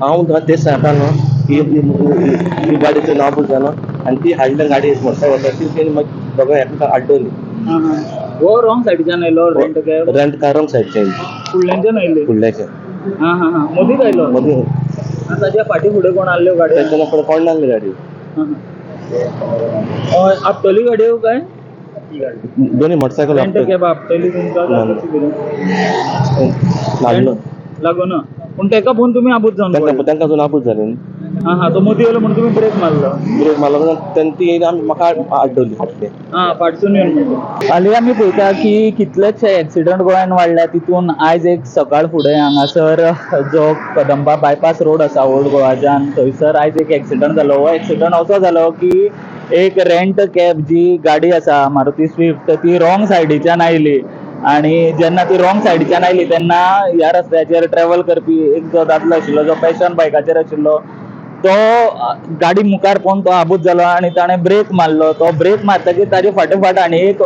हांव तेच सांगता न्हू ही गाडयेचें नांव पूण जाणा आनी ती हाडल्या गाडी मोटरसायकल वता ती तेणी मागीर दोगांय एकामेकाक आड्डवली. हो रॉंग सायडीच्यान आयलो rent cab rent car wrong सायडीच्यान फुडल्यानच्यान आयली फुडल्याच्यान मदींच आयलो मदीं आनी ताच्या फाटी फुडें कोण आसल्यो गाडयो तेच्या फुडें कोण नासली गाडी. आपटली गाडयो काय दोनी मोटरसायकल रेंट कॅब आपटली तुमकां काय कशें कितें लागून पूण तेका पळोवन तुमी आबूज जावन पडले. तांकां अजून आपूच जालें न्ही. तो मदीं येयलो म्हणून तुमी ब्रेक मारलो ब्रेक मारलो तेन्ना ती येयन म्हाका आड्डवली फाटल्यान. फाटसून येवन हालीं आमी पळयता की कितलेशे एक्सिडंट गोंयांत वाडल्या तितून आयज एक सकाळ फुडें हांगासर जो कदंबा बायपास रोड आसा ओल्ड गोवाच्यान थंयसर आयज एक एक्सिडंट जालो. हो एक्सिडंट असो जालो की एक रेंट कॅब जी गाडी आसा मारुती स्विफ्ट ती रॉंग सायडीच्यान आयली आणि जेन्ना ती रॉंग सायडीच्यान आयली तेन्ना ह्या रस्त्याचेर ट्रॅव्हल करपी एक जो दादलो आशिल्लो जो पॅशन बायकाचेर आशिल्लो तो गाडी मुखार पळोवन तो आबूज जालो आनी ताणें ब्रेक मारलो. तो ब्रेक मारतकीर ताजे फाटोफाट आनी एक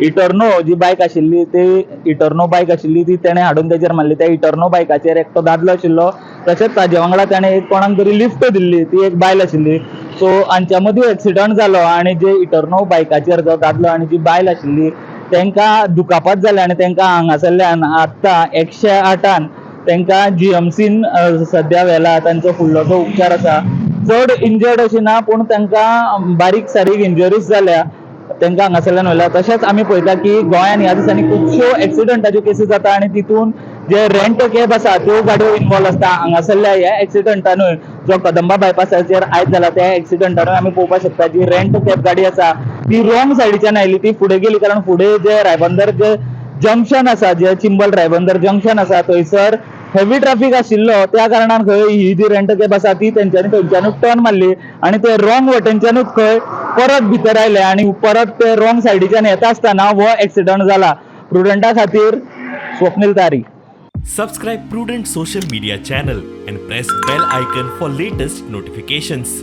इटर्नो जी बायक आशिल्ली ती इटर्नो बायक आशिल्ली ती तेणें हाडून तेजेर मारली. त्या इटर्नो बायकाचेर एकटो दादलो आशिल्लो तशेंच ताजे वांगडा ताणें एक कोणाक तरी लिफ्ट दिल्ली ती एक बायल आशिल्ली. सो हांच्या मदीं एक्सिडंट जालो आनी जे इटर्नो बायकाचेर जो दादलो आनी जी बायल आशिल्ली तांकां दुखापत जाले आनी तांकां हांगासरल्यान आत्तां 108 तांकां जीएमसीन सद्या व्हेला. तांचो फुडलो जो उपचार आसा चड इंजर्ड अशी ना पूण तांकां बारीक सारीक इंजरीज जाल्या तांकां हांगासरल्यान व्हेला. तशेंच आमी पळयता की गोंयांत ह्या दिसांनी खुबश्यो एक्सिडंटाच्यो केसी जाता आनी तितून जे रेंट कॅब आसा त्यो गाडयो इनवॉल्व आसता. हांगासरल्या ह्या एक्सिडंटानूय जो कदंबा बायपासाचेर आयज जाला त्या एक्सिडंटानूय आमी पळोवपाक शकता जी रेंट कॅब गाडी आसा ती रॉंग सायडीच्यान आयली. ती फुडें गेली कारण फुडें जे रायबंदर जे जंक्शन आसा जे चिंबल रायबंदर जंक्शन आसा थंयसर हेवी ट्रॅफिक आशिल्लो त्या कारणान खंय ही जी रेंट कॅब आसा ती तेंच्यांनी थंयच्यानूच टर्न मारली आनी ते रॉंग वटेनच्यानूच खंय परत भितर आयले आनी परत ते रॉंग सायडीच्यान येता आसतना हो एक्सिडंट जाला. प्रुडंटा खातीर स्वप्नील तारी. Subscribe Prudent social media channel and press bell icon for latest notifications.